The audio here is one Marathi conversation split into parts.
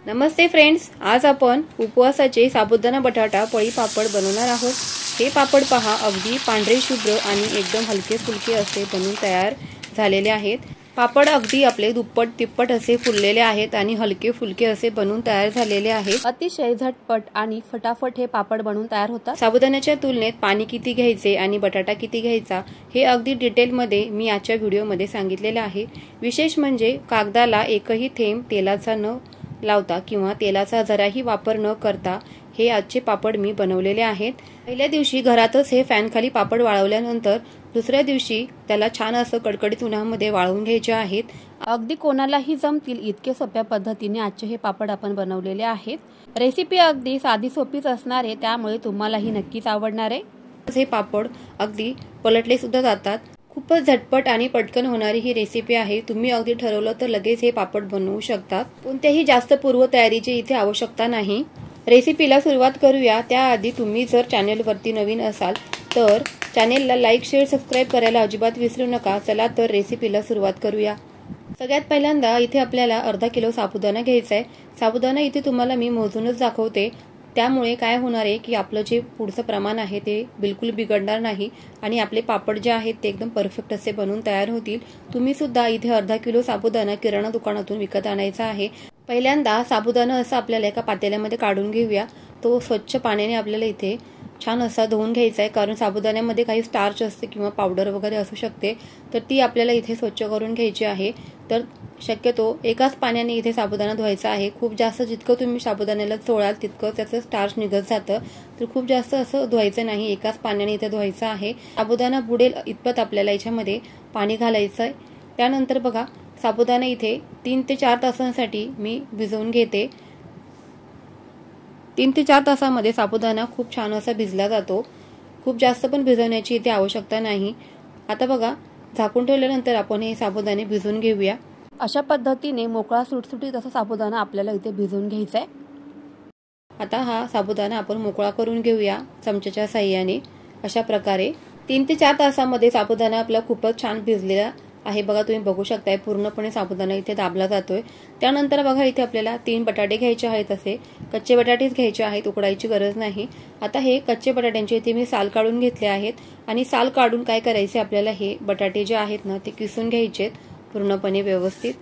नमस्ते फ्रेंड्स, आज आपण उपवासाचे साबुदाणा बटाटा पळी पापड बनवणार आहोत। हे पापड पहा, अगदी पांढरे शुभ्र आणि एकदम हलके फुलके असे बनून तयार झालेले आहेत। पापड अगदी आपले दुप्पट तिप्पट असे फुललेले आहेत आणि हलके फुलके असे बनून तयार झालेले आहेत। अतिशय झटपट आणि फटाफट हे पापड बनून तयार होतात। साबुदाण्याच्या तुलनेत पाणी किती घ्यायचे आणि बटाटा किती घ्यायचा हे अगदी डिटेल मध्ये मी आजच्या व्हिडिओ मध्ये सांगितलेले आहे। विशेष म्हणजे कागदाला एकही थेंब तेलाचा न लावता किंवा तेलाचा जराही वापर न करता हे आजचे पापड मी बनवलेले आहेत। पहिल्या दिवशी घरातच हे फॅन खाली पापड वाळवल्यानंतर दुसऱ्या दिवशी त्याला छान असं कडकडीत उन्हामध्ये वाळवून घ्यायचे आहेत। अगदी कोणालाही जमतील इतके सोप्या पद्धतीने आजचे हे पापड आपण बनवलेले आहेत। रेसिपी अगदी साधी सोपीच असणार आहे, त्यामुळे तुम्हालाही नक्कीच आवडणार आहे। हे पापड अगदी पलटले सुद्धा जातात। खूपच झटपट आणि पटकन होणारी ही रेसिपी आहे। तुम्ही अगदी ठरवलं तर लगेच हे पापड बनवू शकता। कोणत्याही जास्त पूर्व तयारीची इथे आवश्यकता नाही। रेसिपीला सुरुवात करूया। त्याआधी तुम्ही जर चॅनलवरती नवीन असाल तर चॅनेलला लाईक, शेअर, सबस्क्राइब करायला अजिबात विसरू नका। चला तर रेसिपीला सुरुवात करूया। सगळ्यात पहिल्यांदा इथे आपल्याला अर्धा किलो साबुदाणा घ्यायचा आहे। साबुदाणा इथे तुम्हाला मी मोजूनच दाखवते, त्यामुळे काय होणार आहे की आपलं जे पुढचं प्रमाण आहे ते बिलकुल बिघडणार नाही आणि आपले पापड जे आहेत ते एकदम परफेक्ट असे बनून तयार होतील। तुम्ही सुद्धा इथे अर्धा किलो साबुदाणा किराणा दुकानातून विकत आणायचा आहे। पहिल्यांदा साबुदाणा असा आपल्याला एका पातेल्यामध्ये काढून घेऊया। तो स्वच्छ पाण्याने आपल्याला इथे छान असा धुवून घ्यायचा आहे, कारण साबुदाण्यामध्ये काही स्टार्च असते किंवा पावडर वगैरे असू शकते, तर ती आपल्याला इथे स्वच्छ करून घ्यायची आहे। तर शक्यतो एकाच पाण्याने इथे साबुदाणा धुवायचा आहे। खूप जास्त जितकं तुम्ही साबुदाण्याला चोळाल तितकं त्याचं स्टार्च निघत जातं, तर खूप जास्त असं धुवायचं नाही, एकाच पाण्याने इथे धुवायचं आहे। साबुदाणा बुडेल इतपत आपल्याला याच्यामध्ये पाणी घालायचं आहे। त्यानंतर बघा, साबुदाणा इथे 3 ते 4 तासांसाठी मी भिजवून घेते। 3 ते 4 तासामध्ये साबुदाणा खूप छान असा भिजला जातो। खूप जास्त पण भिजवण्याची इथे आवश्यकता नाही। आता बघा, झाकून ठेवल्यानंतर आपण हे साबुदाणे भिजवून घेऊया। अशा पद्धतीने मोकळा सुटसुटीत असा साबुदाणा आपल्याला इथे भिजवून घ्यायचा आहे। आता हा साबुदाणा आपण मोकळा करून घेऊया चमच्याच्या साहाय्याने। अशा प्रकारे 3 ते 4 तासामध्ये साबुदाणा आपला खूपच छान भिजलेला आहे। बघा, तुम्ही बघू शकताय पूर्णपणे साबुदाणा इथे दाबला जातोय। त्यानंतर बघा, इथे आपल्याला 3 बटाटे घ्यायचे आहेत। असे कच्चे बटाटेच घ्यायचे आहेत, उकडायची गरज नाही। आता हे कच्चे बटाट्यांचे इथे मी साल काढून घेतले आहेत आणि साल काढून काय करायचे आपल्याला, हे बटाटे जे आहेत ना ते किसून घ्यायचेत पूर्णपणे व्यवस्थित।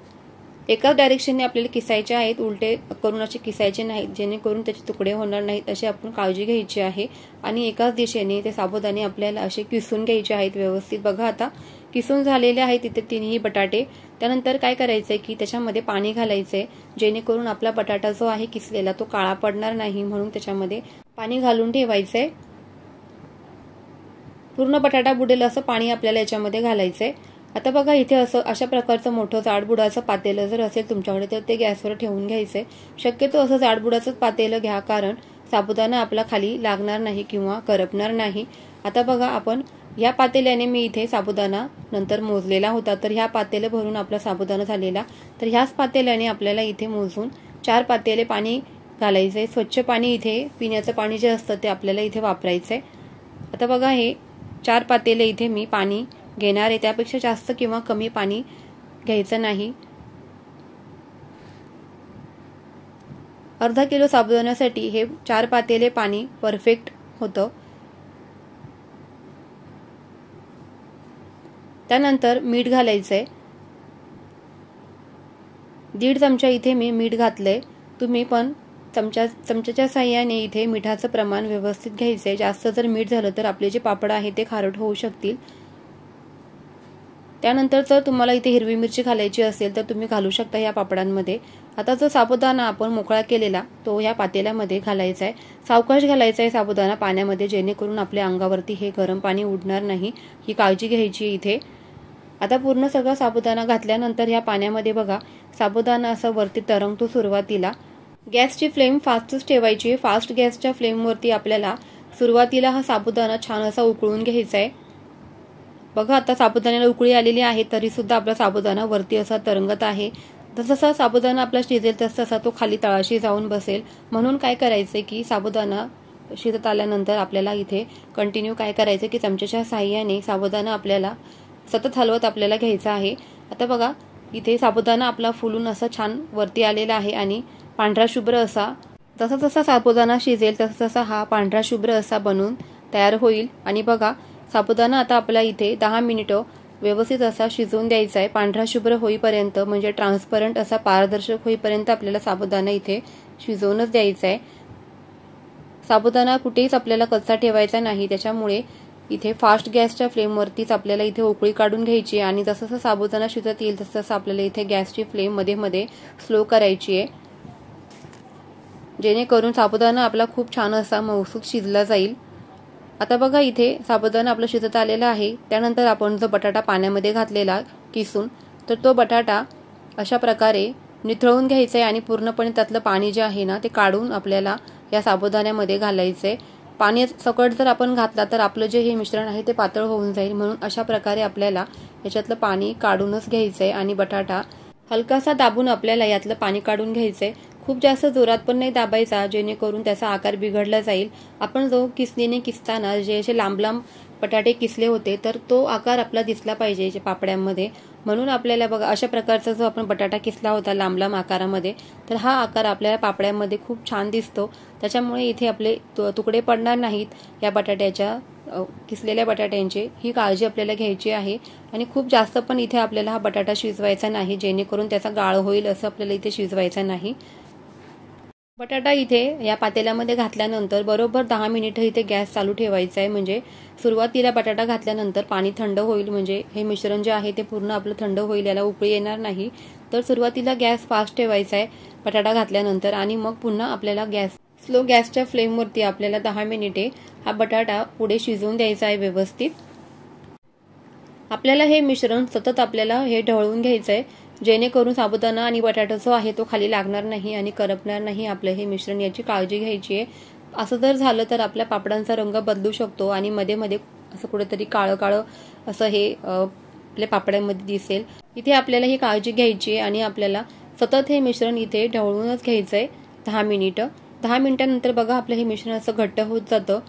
एकाच डायरेक्शनने आपल्याला किसायचे आहेत, उलटे करून असे किसायचे नाहीत, जेणेकरून त्याचे तुकडे होणार नाहीत अशी आपण काळजी घ्यायची आहे। आणि एकाच दिशेने ते साबुदाणे आपल्याला असे किसून घ्यायचे आहेत व्यवस्थित। बघा, आता किसून झालेले आहेत इथे तिन्ही बटाटे। त्यानंतर काय करायचंय की त्याच्यामध्ये पाणी घालायचंय, जेणेकरून आपला बटाटा जो आहे किसलेला तो काळा पडणार नाही, म्हणून त्याच्यामध्ये पाणी घालून ठेवायचंय। पूर्ण बटाटा बुडेल असं पाणी आपल्याला याच्यामध्ये घालायचंय। आता बघा, इथे असं अशा प्रकारचं मोठं जाडबुडाचं पातेलं जर असेल तुमच्याकडे तर ते गॅसवर ठेवून घ्यायचंय। शक्यतो असं जाडबुडाचं पातेलं घ्या, कारण साबुदाणा आपला खाली लागणार नाही किंवा करपणार नाही। आता बघा, आपण ह्या पातेल्याने मी इथे साबुदाणा नंतर मोजलेला होता, तर ह्या पातेलं भरून आपला साबुदाणा झालेला, तर ह्याच पातेल्याने आपल्याला इथे मोजून 4 पातेले पाणी घालायचंय। स्वच्छ पाणी, इथे पिण्याचं पाणी जे असतं ते आपल्याला इथे वापरायचंय। आता बघा, हे 4 पातेले इथे मी पाणी घेणार आहे, त्यापेक्षा जास्त किंवा कमी पाणी घ्यायचं नाही। अर्धा किलो साबुदाण्यासाठी हे 4 पातेले पाणी परफेक्ट होतं। त्यानंतर मीठ घालायचंय। 1.5 चमचा इथे मी मीठ घातलंय। तुम्ही पण चमच्याच्या साहाय्याने इथे मिठाचं प्रमाण व्यवस्थित घ्यायचंय। जास्त जर मीठ झालं तर आपले जे पापड आहेत ते खारट होऊ शकतील। त्यानंतर जर तुम्हाला इथे हिरवी मिरची घालायची असेल तर तुम्ही घालू शकता या पापडांमध्ये। आता जो साबुदाणा आपण मोकळा केलेला तो या पातेल्यामध्ये घालायचा आहे। सावकाश घालायचा आहे साबुदाणा पाण्यामध्ये, जेणेकरून आपल्या अंगावरती हे गरम पाणी उडणार नाही, ही काळजी घ्यायची इथे। आता पूर्ण सगळा साबुदाणा घातल्यानंतर या पाण्यामध्ये बघा, साबुदाणा असं वरती तरंगतो सुरुवातीला। गॅसची फ्लेम फास्टच ठेवायची। फास्ट गॅसच्या फ्लेमवरती आपल्याला सुरुवातीला हा साबुदाणा छान असा उकळून घ्यायचा आहे। बघा, आता साबुदाण्याला उकळी आलेली आहे, तरी सुद्धा आपला साबुदाणा वरती असा तरंगत आहे। जसा साबुदाणा आपला शिजेल तसा तो खाली तळाशी जाऊन बसेल, म्हणून काय करायचंय की साबुदाणा शिजत आल्यानंतर आपल्याला इथे कंटिन्यू काय करायचं की चमच्याच्या साहाय्याने साबुदाणा आपल्याला सतत हलवत आपल्याला घ्यायचा आहे। आता बघा, इथे साबुदाणा आपला फुलून असं छान वरती आलेला आहे आणि पांढरा शुभ्र असा, जसा जसा साबुदाणा शिजेल तसा तसा हा पांढरा शुभ्र असा बनून तयार होईल। आणि बघा साबुदाणा आता आपला इथे 10 मिनिटं व्यवस्थित असा शिजवून द्यायचा आहे, पांढरा शुभ्र होईपर्यंत, म्हणजे ट्रान्सपरंट असा पारदर्शक होईपर्यंत आपल्याला साबुदाणा इथे शिजवूनच द्यायचा आहे। साबुदाणा कुठेच आपल्याला कच्चा ठेवायचा नाही, त्याच्यामुळे इथे फास्ट गॅसच्या फ्लेमवरतीच आपल्याला इथे उकळी काढून घ्यायची आणि जसं जसं साबुदाणा शिजत येईल तसं तसं आपल्याला इथे गॅसची फ्लेम मध्ये मध्ये स्लो करायची आहे, जेणेकरून साबुदाणा आपला खूप छान असा मऊसूत शिजला जाईल। आता बघा इथे साबुदाणा आपला शिजत आलेला आहे। त्यानंतर आपण जो बटाटा पाण्यामध्ये घातलेला किसून, तर तो बटाटा अशा प्रकारे निथळून घ्यायचा आहे आणि पूर्णपणे त्यातलं पाणी जे आहे ना ते काढून आपल्याला या साबुदाण्यामध्ये घालायचं आहे। पाणी सकट जर आपण घातला तर आपलं जे हे मिश्रण आहे ते पातळ होऊन जाईल, म्हणून अशा प्रकारे आपल्याला याच्यातलं पाणी काढूनच घ्यायचं आहे आणि बटाटा हलकासा दाबून आपल्याला यातलं पाणी काढून घ्यायचं आहे। खूप जास्त जोरात पण नाही दाबायचा, जेणेकरून त्याचा आकार बिघडला जाईल। आपण जो किसणीने किसताना जे असे लांब लांब बटाटे किसले होते तर तो आकार आपला दिसला पाहिजे जे पापड्यांमध्ये, म्हणून आपल्याला बघा अशा प्रकारचा जो आपण बटाटा किसला होता लांब लांब आकारामध्ये, तर हा आकार आपल्याला पापड्यांमध्ये खूप छान दिसतो। त्याच्यामुळे इथे आपले तुकडे पडणार नाहीत या बटाट्याच्या, किसलेल्या बटाट्यांचे, ही काळजी आपल्याला घ्यायची आहे। आणि खूप जास्त पण इथे आपल्याला हा बटाटा शिजवायचा नाही, जेणेकरून त्याचा गाळ होईल असं आपल्याला इथे शिजवायचा नाही। बटाटा इथे या पातेल्यामध्ये घातल्यानंतर बरोबर 10 मिनिटं इथे गॅस चालू ठेवायचा आहे, म्हणजे सुरुवातीला बटाटा घातल्यानंतर पाणी थंड होईल, म्हणजे हे मिश्रण जे आहे ते पूर्ण आपलं थंड होईल, याला उकळी येणार नाही। तर सुरुवातीला गॅस फास्ट ठेवायचा आहे बटाटा घातल्यानंतर, आणि मग पुन्हा आपल्याला स्लो गॅसच्या फ्लेमवरती आपल्याला 10 मिनिटे हा बटाटा पुढे शिजवून द्यायचा आहे व्यवस्थित। आपल्याला हे मिश्रण सतत आपल्याला हे ढवळून घ्यायचं आहे, जेणेकरून साबुदाणा आणि बटाटा जो आहे तो खाली लागणार नाही आणि करपणार नाही आपलं हे मिश्रण, याची काळजी घ्यायची आहे। असं जर झालं तर आपल्या पापडांचा रंग बदलू शकतो आणि मध्ये मध्ये असं कुठेतरी काळं काळं असं हे आपल्या पापड्यांमध्ये दिसेल। इथे आपल्याला ही काळजी घ्यायची आहे आणि आपल्याला सतत हे मिश्रण इथे ढवळूनच घ्यायचं आहे 10 मिनिटं। 10 मिनिटांनंतर बघा आपलं हे मिश्रण असं घट्ट होत जातं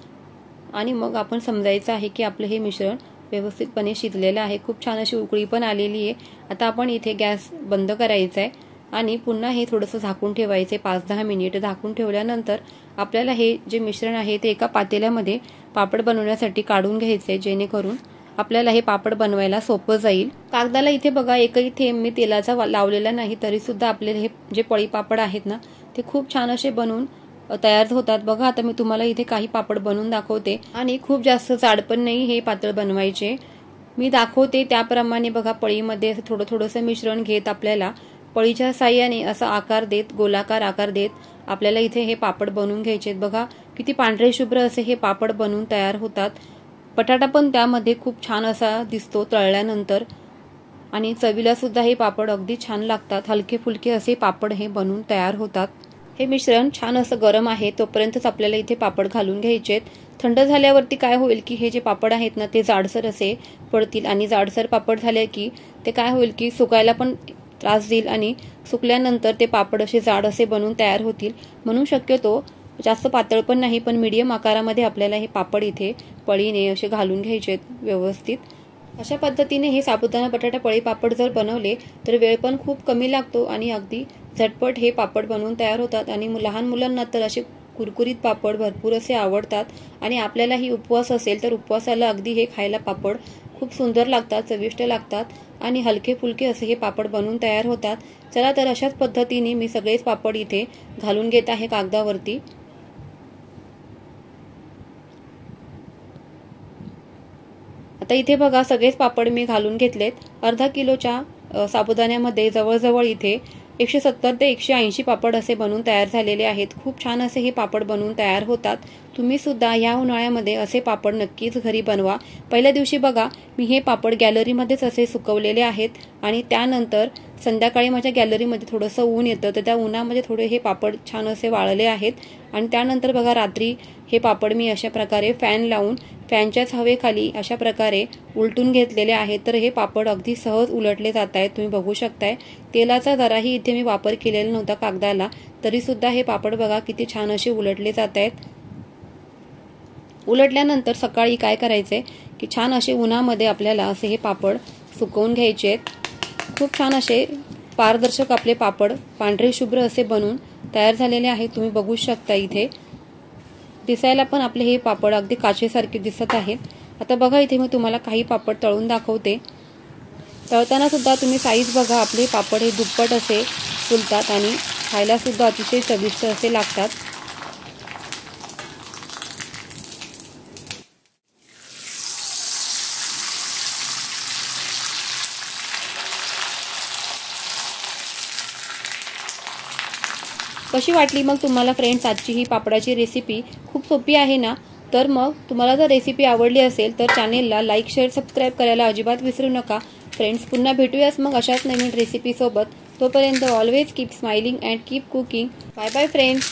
आणि मग आपण समजायचं आहे की आपलं हे मिश्रण व्यवस्थितपणे शिजलेलं आहे, खूप छान अशी उकळी पण आलेली आहे। आता आपण इथे गॅस बंद करायचा आहे आणि पुन्हा हे थोडंसं झाकून ठेवायचे 5-10 मिनिट। झाकून ठेवल्यानंतर आपल्याला हे जे मिश्रण आहे ते एका पातेल्यामध्ये पापड बनवण्यासाठी काढून घ्यायचे, जेणेकरून आपल्याला हे पापड बनवायला सोपं जाईल। कागदाला इथे बघा एकही थेंब मी तेलाचा लावलेला नाही, तरी सुद्धा आपले हे जे पळी पापड आहेत ना ते खूप छान असे बनून तयार होतात। बघा आता मी तुम्हाला इथे काही पापड बनवून दाखवते आणि खूप जास्त जाड पण नाही हे पातळ बनवायचे, मी दाखवते त्याप्रमाणे बघा पळीमध्ये थोडं थोडंसं मिश्रण घेत आपल्याला पळीच्या साह्याने असा आकार देत, गोलाकार आकार देत आपल्याला इथे हे पापड बनवून घ्यायचे। बघा किती पांढरे शुभ्र असे हे पापड बनवून तयार होतात। बटाटा पण त्यामध्ये खूप छान असा दिसतो तळल्यानंतर आणि चवीला सुद्धा हे पापड अगदी छान लागतात। हलके फुलके असे पापड हे बनवून तयार होतात। हे मिश्रण छान असं गरम आहे तोपर्यंतच आपल्याला इथे पापड घालून घ्यायचेत। थंड झाल्यावरती काय होईल की हे जे पापड आहेत ना ते जाडसर असे पडतील आणि जाडसर पापड झाले की ते काय होईल की सुकायला पण त्रास देईल आणि सुकल्यानंतर ते पापड असे जाड असे बनून तयार होतील। म्हणून शक्यतो जास्त पातळ पण नाही पण मीडियम आकारामध्ये आपल्याला हे पापड इथे पळीने असे घालून घ्यायचेत व्यवस्थित। अशा पद्धतीने हे साबुदाणा बटाटा पळी पापड जर बनवले तर वेळ पण खूप कमी लागतो आणि अगदी झटपट हे पापड बनवून तयार होतात आणि लहान मुलांना तर असे कुरकुरीत पापड भरपूर असे आवडतात आणि आपल्यालाही उपवास असेल तर उपवासाला अगदी हे खायला पापड खूप सुंदर लागतात, चविष्ट लागतात आणि हलके फुलके असे हे पापड बनवून तयार होतात। चला तर अशाच पद्धतीने मी सगळेच पापड इथे घालून घेत आहे कागदावरती। आता इथे बघा सगळेच पापड मी घालून घेतलेत। अर्धा किलोच्या साबुदाण्यामध्ये जवळजवळ इथे 170 ते 180 पापड असे बनवून तयार झालेले आहेत। खूप छान असे हे पापड बनवून तयार होतात। तुम्ही सुद्धा या उन्हाळ्यामध्ये असे पापड नक्कीच घरी बनवा। पहिल्या दिवशी बघा मी हे पापड गॅलरीमध्येच असे सुकवलेले आहेत आणि त्यानंतर संध्याकाळी माझ्या गॅलरीमध्ये थोडंसं ऊन येतं तर त्या उन्हामध्ये थोडे हे पापड छान असे वाळले आहेत आणि त्यानंतर बघा रात्री हे पापड मी अशा प्रकारे फॅन लावून फॅनच्याच हवेखाली अशा प्रकारे उलटून घेतलेले आहेत। तर हे पापड अगदी सहज उलटले जात आहेत, तुम्ही बघू शकताय। तेलाचा जराही इथे मी वापर केलेला नव्हता कागदाला, तरी सुद्धा हे पापड बघा किती छान असे उलटले जात आहेत। उलटल्यानंतर सकाळी काय करायचंय की छान असे उन्हामध्ये आपल्याला असे हे पापड सुकवून घ्यायचे आहेत। खूप छान असे पारदर्शक आपले पापड पांढरे शुभ्र असे बनून तयार झालेले आहेत। तुम्ही बघू शकता इथे दिसायला पण आपले हे पापड अगदी काचेसारखे दिसत आहेत। आता बघा इथे मी तुम्हाला काही पापड तळून दाखवते। तळताना सुद्धा तुम्ही साईज बघा, आपले पापड हे दुप्पट असे फुलतात आणि खायला सुद्धा अतिशय चविष्ट असे लागतात। कशी वाटली मग तुम्हाला फ्रेंड्स आजची ही पापडाची रेसिपी? खूप सोपी आहे ना? तर मग तुम्हाला जर रेसिपी आवडली असेल तर चॅनेलला लाईक शेअर सबस्क्राईब करायला अजिबात विसरू नका। फ्रेंड्स पुन्हा भेटूयाच मग अशाच नवीन रेसिपी सोबत। तोपर्यंत always keep smiling and keep cooking. Bye bye friends.